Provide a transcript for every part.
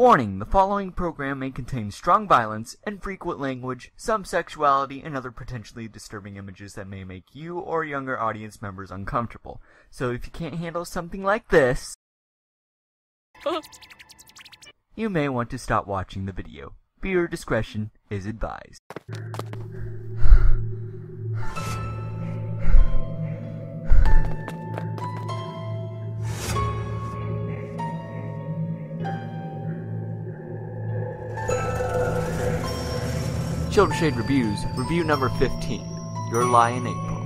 Warning, the following program may contain strong violence and frequent language, some sexuality, and other potentially disturbing images that may make you or younger audience members uncomfortable. So if you can't handle something like this, you may want to stop watching the video. Viewer discretion is advised. Childe of Shade Reviews, review number 15, Your Lie in April.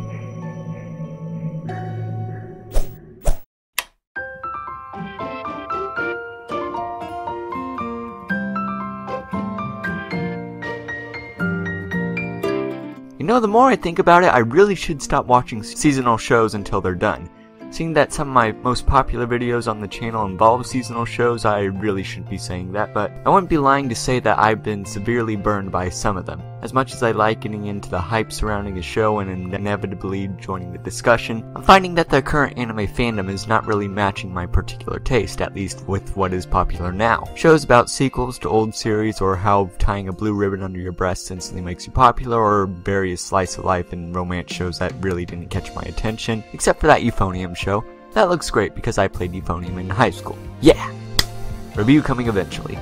You know, the more I think about it, I really should stop watching seasonal shows until they're done. Seeing that some of my most popular videos on the channel involve seasonal shows, I really shouldn't be saying that, but I wouldn't be lying to say that I've been severely burned by some of them. As much as I like getting into the hype surrounding a show and inevitably joining the discussion, I'm finding that the current anime fandom is not really matching my particular taste, at least with what is popular now. Shows about sequels to old series, or how tying a blue ribbon under your breast instantly makes you popular, or various slice of life and romance shows that really didn't catch my attention, except for that Euphonium show. That looks great because I played Euphonium in high school. Yeah! Review coming eventually.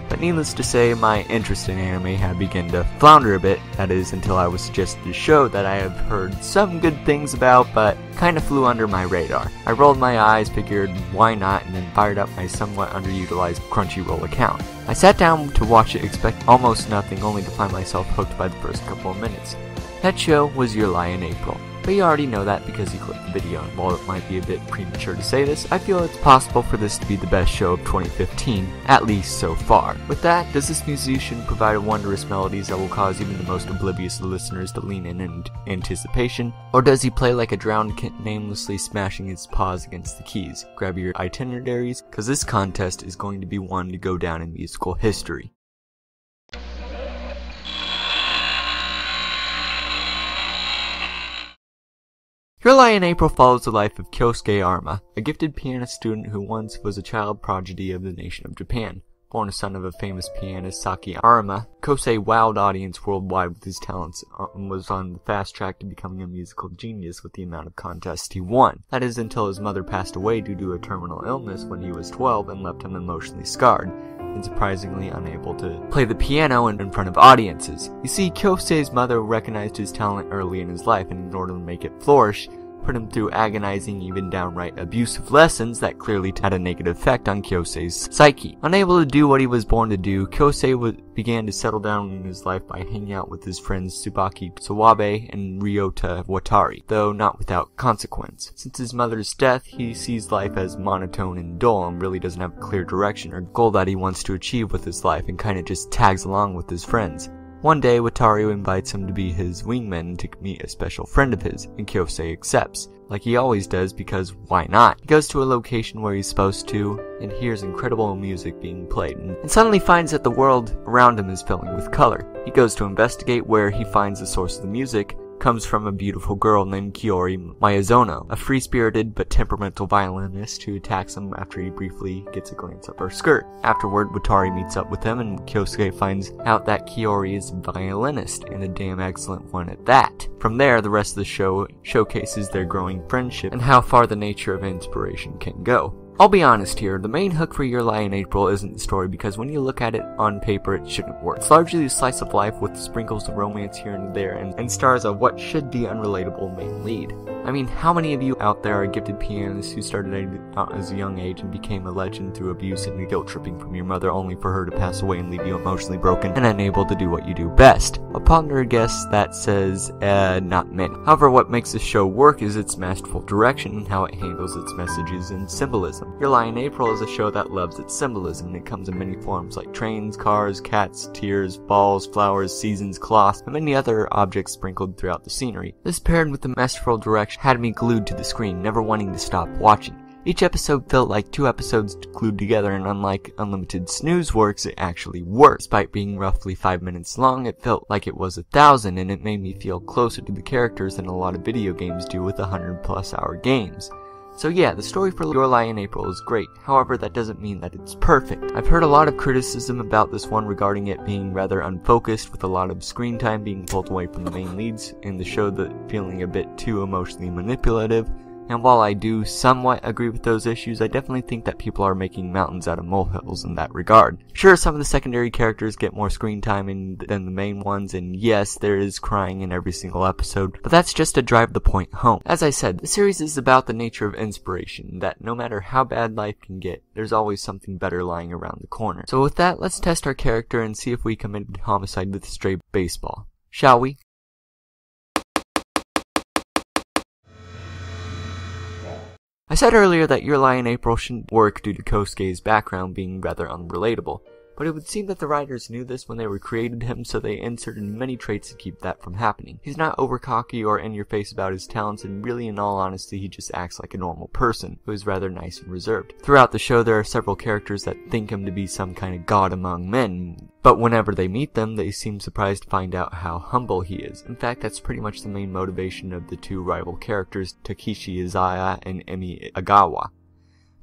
But needless to say, my interest in anime had begun to flounder a bit, that is, until I was suggested a show that I have heard some good things about, but kinda flew under my radar. I rolled my eyes, figured why not, and then fired up my somewhat underutilized Crunchyroll account. I sat down to watch it, expecting almost nothing, only to find myself hooked by the first couple of minutes. That show was Your Lie in April. But you already know that because you clicked the video, and while it might be a bit premature to say this, I feel it's possible for this to be the best show of 2015, at least so far. With that, does this musician provide wondrous melodies that will cause even the most oblivious listeners to lean in anticipation? Or does he play like a drowned kitten aimlessly smashing his paws against the keys? Grab your itineraries, cause this contest is going to be one to go down in musical history. Your Lie in April follows the life of Kyosuke Arima, a gifted piano student who once was a child prodigy of the nation of Japan. Born a son of a famous pianist, Saki Arima, Kosei wowed audience worldwide with his talents and was on the fast track to becoming a musical genius with the amount of contests he won. That is until his mother passed away due to a terminal illness when he was 12 and left him emotionally scarred, and surprisingly unable to play the piano in front of audiences. You see, Kyosei's mother recognized his talent early in his life, and in order to make it flourish, put him through agonizing, even downright abusive lessons that clearly had a negative effect on Kyosei's psyche. Unable to do what he was born to do, Kyosei began to settle down in his life by hanging out with his friends Tsubaki Tsuwabe and Ryota Watari, though not without consequence. Since his mother's death, he sees life as monotone and dull and really doesn't have a clear direction or goal that he wants to achieve with his life, and kinda just tags along with his friends. One day, Wataru invites him to be his wingman to meet a special friend of his, and Kyosei accepts, like he always does because why not? He goes to a location where he's supposed to, and hears incredible music being played, and suddenly finds that the world around him is filling with color. He goes to investigate, where he finds the source of the music comes from a beautiful girl named Kiori Miyazono, a free-spirited but temperamental violinist who attacks him after he briefly gets a glance up her skirt. Afterward, Watari meets up with him, and Kyosuke finds out that Kiori is a violinist, and a damn excellent one at that. From there, the rest of the show showcases their growing friendship and how far the nature of inspiration can go. I'll be honest here, the main hook for Your Lie in April isn't the story, because when you look at it on paper, it shouldn't work. It's largely a slice of life with sprinkles of romance here and there, and stars of what should be unrelatable main lead. I mean, how many of you out there are gifted pianists who started out as a young age and became a legend through abuse and guilt tripping from your mother, only for her to pass away and leave you emotionally broken and unable to do what you do best? Upon her guess, that says, not many. However, what makes this show work is its masterful direction and how it handles its messages and symbolism. Your Lie in April is a show that loves its symbolism, and it comes in many forms like trains, cars, cats, tears, balls, flowers, seasons, cloths, and many other objects sprinkled throughout the scenery. This paired with the masterful direction had me glued to the screen, never wanting to stop watching. Each episode felt like 2 episodes glued together, and unlike unlimited snooze works, it actually worked. Despite being roughly 5 minutes long, it felt like it was 1,000, and it made me feel closer to the characters than a lot of video games do with 100+ hour games. So yeah, the story for Your Lie in April is great, however that doesn't mean that it's perfect. I've heard a lot of criticism about this one regarding it being rather unfocused, with a lot of screen time being pulled away from the main leads, and the show feeling a bit too emotionally manipulative. And while I do somewhat agree with those issues, I definitely think that people are making mountains out of molehills in that regard. Sure, some of the secondary characters get more screen time than the main ones, and yes, there is crying in every single episode, but that's just to drive the point home. As I said, the series is about the nature of inspiration, that no matter how bad life can get, there's always something better lying around the corner. So with that, let's test our character and see if we committed homicide with a stray baseball. Shall we? I said earlier that Your Lie in April shouldn't work due to Kosuke's background being rather unrelatable, but it would seem that the writers knew this when they created him, so they inserted many traits to keep that from happening. He's not over-cocky or in-your-face about his talents, and really, in all honesty, he just acts like a normal person, who is rather nice and reserved. Throughout the show, there are several characters that think him to be some kind of god among men, but whenever they meet them, they seem surprised to find out how humble he is. In fact, that's pretty much the main motivation of the two rival characters, Takeshi Izaya and Emi Agawa.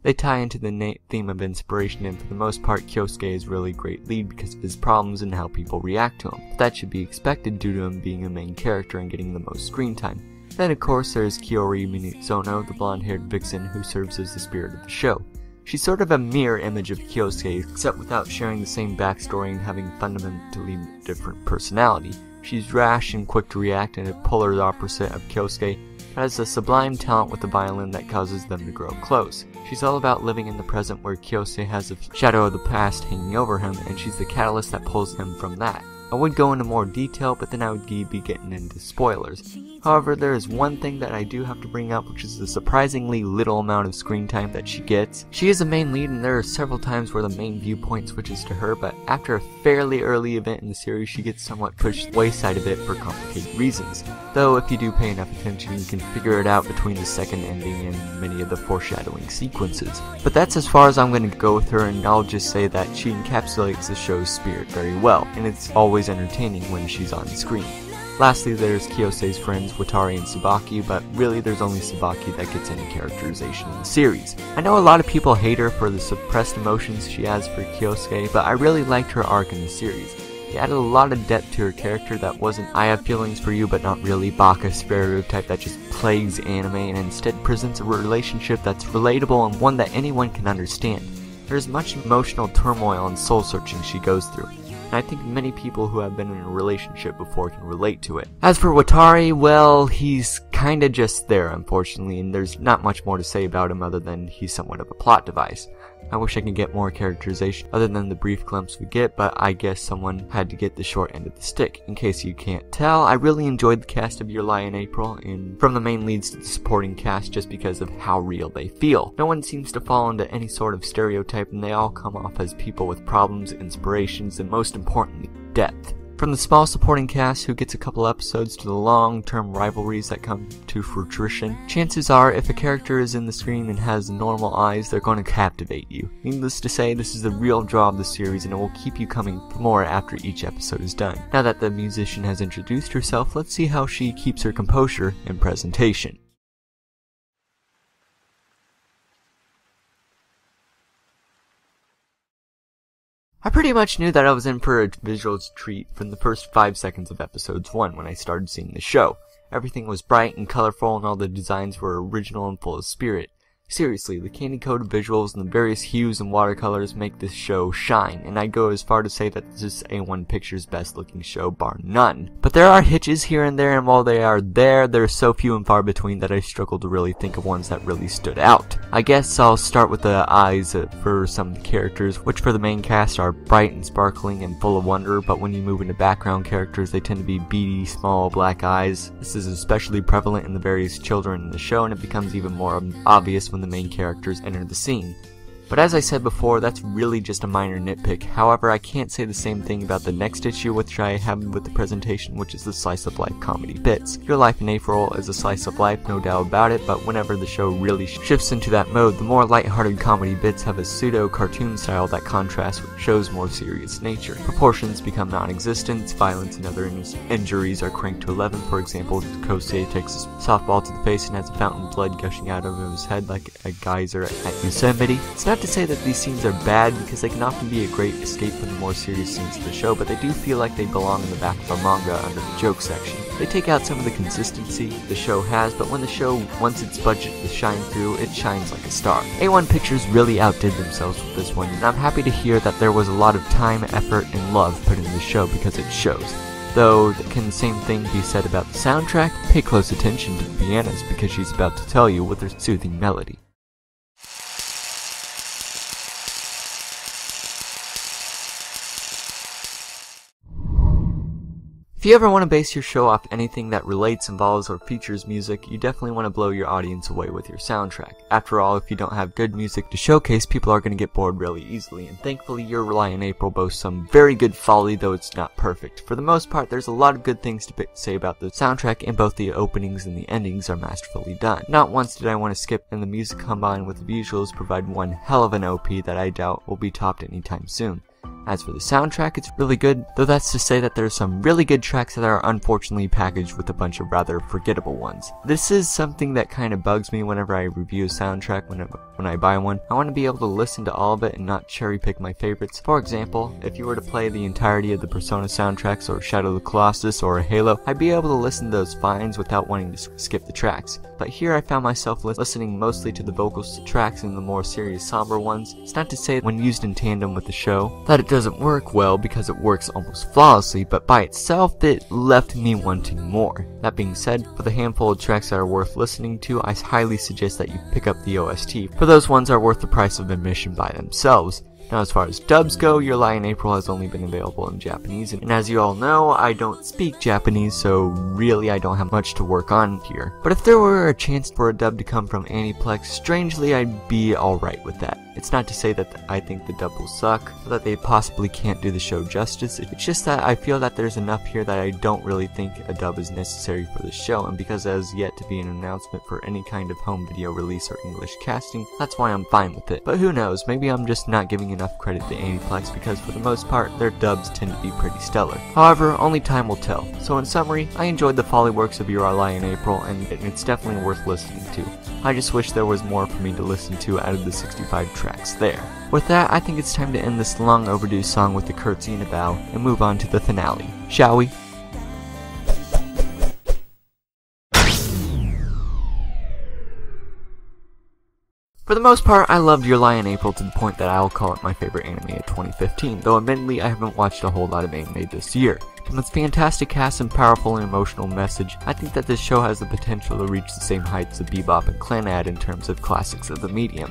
They tie into the theme of inspiration, and for the most part, Kyosuke is really great lead because of his problems and how people react to him. But that should be expected due to him being a main character and getting the most screen time. Then of course there's Kiori Minazono, the blonde-haired vixen who serves as the spirit of the show. She's sort of a mirror image of Kyosuke, except without sharing the same backstory and having fundamentally different personality. She's rash and quick to react and a polar opposite of Kyosuke, but has a sublime talent with the violin that causes them to grow close. She's all about living in the present, where Kyosuke has a shadow of the past hanging over him, and she's the catalyst that pulls him from that. I would go into more detail, but then I would be getting into spoilers. However, there is one thing that I do have to bring up, which is the surprisingly little amount of screen time that she gets. She is a main lead, and there are several times where the main viewpoint switches to her, but after a fairly early event in the series, she gets somewhat pushed wayside a bit for complicated reasons. Though, if you do pay enough attention, you can figure it out between the second ending and many of the foreshadowing sequences. But that's as far as I'm going to go with her, and I'll just say that she encapsulates the show's spirit very well, and it's always entertaining when she's on screen. Lastly, there's Kyosuke's friends Watari and Tsubaki, but really there's only Tsubaki that gets any characterization in the series. I know a lot of people hate her for the suppressed emotions she has for Kyosuke, but I really liked her arc in the series. It added a lot of depth to her character that wasn't I have feelings for you but not really baka stereotype that just plagues anime, and instead presents a relationship that's relatable and one that anyone can understand. There's much emotional turmoil and soul searching she goes through, and I think many people who have been in a relationship before can relate to it. As for Watari, well, he's kinda just there, unfortunately, and there's not much more to say about him other than he's somewhat of a plot device. I wish I could get more characterization other than the brief glimpse we get, but I guess someone had to get the short end of the stick. In case you can't tell, I really enjoyed the cast of Your Lie in April, and from the main leads to the supporting cast, just because of how real they feel. No one seems to fall into any sort of stereotype, and they all come off as people with problems, inspirations, and most importantly, depth. From the small supporting cast who gets a couple episodes to the long-term rivalries that come to fruition, chances are if a character is in the screen and has normal eyes, they're going to captivate you. Needless to say, this is the real draw of the series, and it will keep you coming for more after each episode is done. Now that the musician has introduced herself, let's see how she keeps her composure in presentation. I pretty much knew that I was in for a visual treat from the first 5 seconds of episodes 1 when I started seeing the show. Everything was bright and colorful, and all the designs were original and full of spirit. Seriously, the candy-coated visuals and the various hues and watercolors make this show shine, and I'd go as far to say that this is A1 Pictures' best-looking show, bar none. But there are hitches here and there, and while they are there, they're so few and far between that I struggle to really think of ones that really stood out. I guess I'll start with the eyes for some of the characters, which for the main cast are bright and sparkling and full of wonder, but when you move into background characters, they tend to be beady, small, black eyes. This is especially prevalent in the various children in the show, and it becomes even more obvious when the main characters enter the scene. But as I said before, that's really just a minor nitpick. However, I can't say the same thing about the next issue which I have with the presentation, which is the slice of life comedy bits. Your Life in April is a slice of life, no doubt about it, but whenever the show really shifts into that mode, the more lighthearted comedy bits have a pseudo-cartoon style that contrasts with the show's more serious nature. Proportions become non-existent, violence and other injuries are cranked to 11. For example, Kosei takes a softball to the face and has a fountain of blood gushing out of his head like a geyser at Yosemite. It's not to say that these scenes are bad, because they can often be a great escape from the more serious scenes of the show, but they do feel like they belong in the back of a manga under the joke section. They take out some of the consistency the show has, but when the show wants its budget to shine through, it shines like a star. A1 Pictures really outdid themselves with this one, and I'm happy to hear that there was a lot of time, effort, and love put into the show, because it shows. Though, can the same thing be said about the soundtrack? Pay close attention to the pianist, because she's about to tell you with her soothing melody. If you ever want to base your show off anything that relates, involves, or features music, you definitely want to blow your audience away with your soundtrack. After all, if you don't have good music to showcase, people are going to get bored really easily, and thankfully Your Lie in April boasts some very good folly, though it's not perfect. For the most part, there's a lot of good things to say about the soundtrack, and both the openings and the endings are masterfully done. Not once did I want to skip, and the music combined with the visuals provide one hell of an OP that I doubt will be topped anytime soon. As for the soundtrack, it's really good, though that's to say that there are some really good tracks that are unfortunately packaged with a bunch of rather forgettable ones. This is something that kind of bugs me whenever I review a soundtrack when I buy one. I want to be able to listen to all of it and not cherry pick my favorites. For example, if you were to play the entirety of the Persona soundtracks or Shadow of the Colossus or Halo, I'd be able to listen to those fines without wanting to skip the tracks. But here I found myself listening mostly to the vocals tracks and the more serious somber ones. It's not to say when used in tandem with the show that it doesn't work well, because it works almost flawlessly, but by itself it left me wanting more. That being said, for the handful of tracks that are worth listening to, I highly suggest that you pick up the OST, for those ones are worth the price of admission by themselves. Now, as far as dubs go, Your Lie in April has only been available in Japanese, and as you all know, I don't speak Japanese, so really I don't have much to work on here. But if there were a chance for a dub to come from Aniplex, strangely I'd be alright with that. It's not to say that I think the dub will suck, or that they possibly can't do the show justice. It's just that I feel that there's enough here that I don't really think a dub is necessary for the show, and because there has yet to be an announcement for any kind of home video release or English casting, that's why I'm fine with it. But who knows, maybe I'm just not giving enough credit to Aniplex, because for the most part, their dubs tend to be pretty stellar. However, only time will tell. So in summary, I enjoyed the folly works of Your Lie in April, and it's definitely worth listening to. I just wish there was more for me to listen to out of the 65 tracks there. With that, I think it's time to end this long overdue song with a curtsy and a bow, and move on to the finale. Shall we? For the most part, I loved Your Lie in April to the point that I'll call it my favorite anime of 2015, though admittedly I haven't watched a whole lot of anime this year. From its fantastic cast and powerful and emotional message, I think that this show has the potential to reach the same heights of Bebop and Clannad in terms of classics of the medium.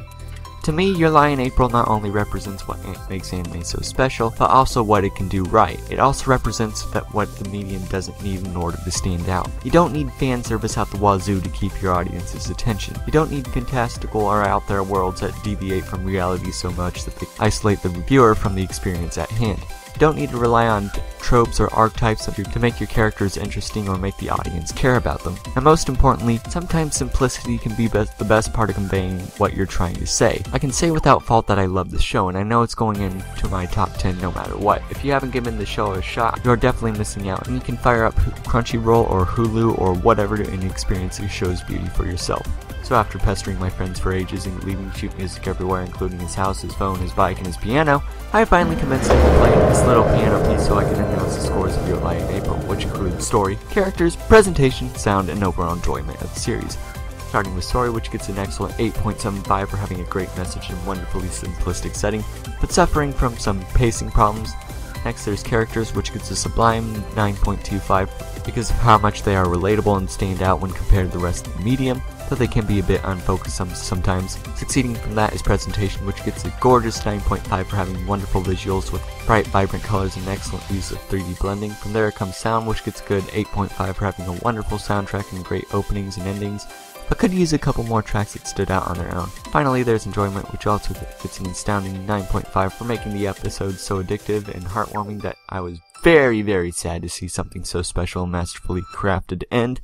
To me, Your Lie in April not only represents what makes anime so special, but also what it can do right. It also represents what the medium doesn't need in order to stand out. You don't need fan service out the wazoo to keep your audience's attention. You don't need fantastical or out there worlds that deviate from reality so much that they isolate the viewer from the experience at hand. You don't need to rely on tropes or archetypes to make your characters interesting or make the audience care about them. And most importantly, sometimes simplicity can be the best part of conveying what you're trying to say. I can say without fault that I love the show, and I know it's going into my top 10 no matter what. If you haven't given the show a shot, you're definitely missing out, and you can fire up Crunchyroll or Hulu or whatever and experience the show's beauty for yourself. So after pestering my friends for ages and leaving sheet music everywhere, including his house, his phone, his bike, and his piano, I finally commenced playing this little piano piece so I can announce the scores of Your Lie in April, which include story, characters, presentation, sound, and overall enjoyment of the series. Starting with story, which gets an excellent 8.75 for having a great message and wonderfully simplistic setting, but suffering from some pacing problems. Next there's characters, which gets a sublime 9.25 because of how much they are relatable and stand out when compared to the rest of the medium, though they can be a bit unfocused sometimes. Succeeding from that is presentation, which gets a gorgeous 9.5 for having wonderful visuals with bright, vibrant colors and excellent use of 3D blending. From there comes sound, which gets a good 8.5 for having a wonderful soundtrack and great openings and endings. but could use a couple more tracks that stood out on their own. Finally, there's Enjoyment, which also gets an astounding 9.5 for making the episode so addictive and heartwarming that I was very, very sad to see something so special and masterfully crafted end.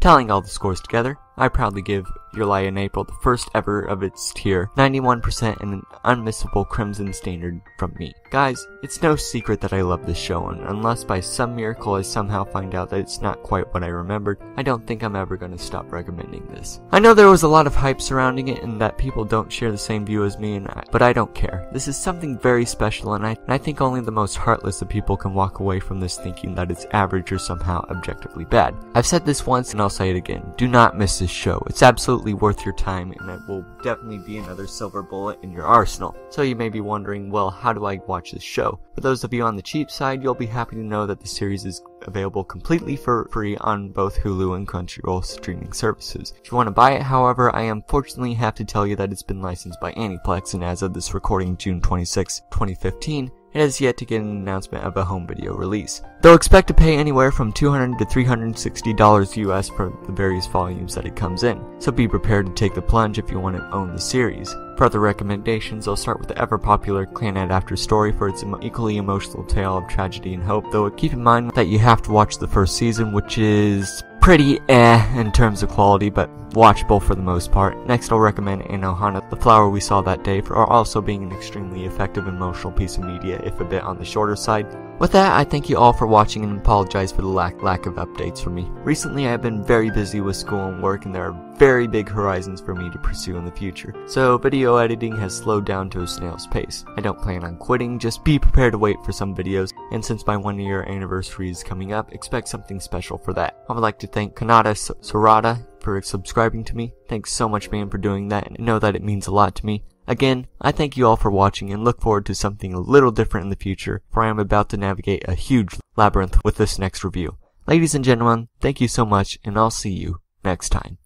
Tallying all the scores together, I proudly give Your Lie in April the first ever of its tier, 91% and an unmissable crimson standard from me. Guys, it's no secret that I love this show, and unless by some miracle I somehow find out that it's not quite what I remembered, I don't think I'm ever going to stop recommending this. I know there was a lot of hype surrounding it and that people don't share the same view as me, but I don't care. This is something very special, and I think only the most heartless of people can walk away from this thinking that it's average or somehow objectively bad. I've said this once and I'll say it again. Do not miss this show. It's absolutely worth your time, and it will definitely be another silver bullet in your arsenal. So you may be wondering, well, how do I watch this show? For those of you on the cheap side, you'll be happy to know that the series is available completely for free on both Hulu and Crunchyroll streaming services. If you want to buy it, however, I unfortunately have to tell you that it's been licensed by Aniplex, and as of this recording, June 26, 2015, it has yet to get an announcement of a home video release. They'll expect to pay anywhere from $200 to $360 US for the various volumes that it comes in, so be prepared to take the plunge if you want to own the series. For other recommendations, I'll start with the ever-popular Clannad After Story for its equally emotional tale of tragedy and hope, though keep in mind that you have to watch the first season, which is pretty in terms of quality, but watchable for the most part. Next, I'll recommend Anohana, The Flower We Saw That Day, for also being an extremely effective emotional piece of media, if a bit on the shorter side. With that, I thank you all for watching and apologize for the lack of updates from me. Recently, I have been very busy with school and work, and there are very big horizons for me to pursue in the future, so video editing has slowed down to a snail's pace. I don't plan on quitting, just be prepared to wait for some videos, and since my 1-year anniversary is coming up, expect something special for that. I would like to thank Kanata Sarada for subscribing to me. Thanks so much, man, for doing that, and know that it means a lot to me. Again, I thank you all for watching and look forward to something a little different in the future, for I am about to navigate a huge labyrinth with this next review. Ladies and gentlemen, thank you so much, and I'll see you next time.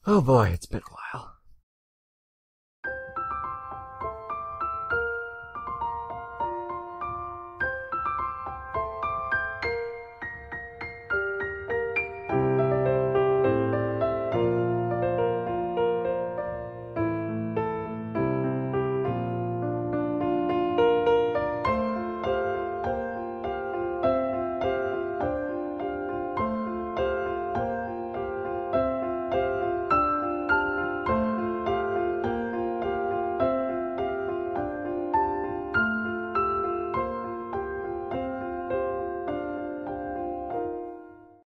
Oh boy, it's been a while.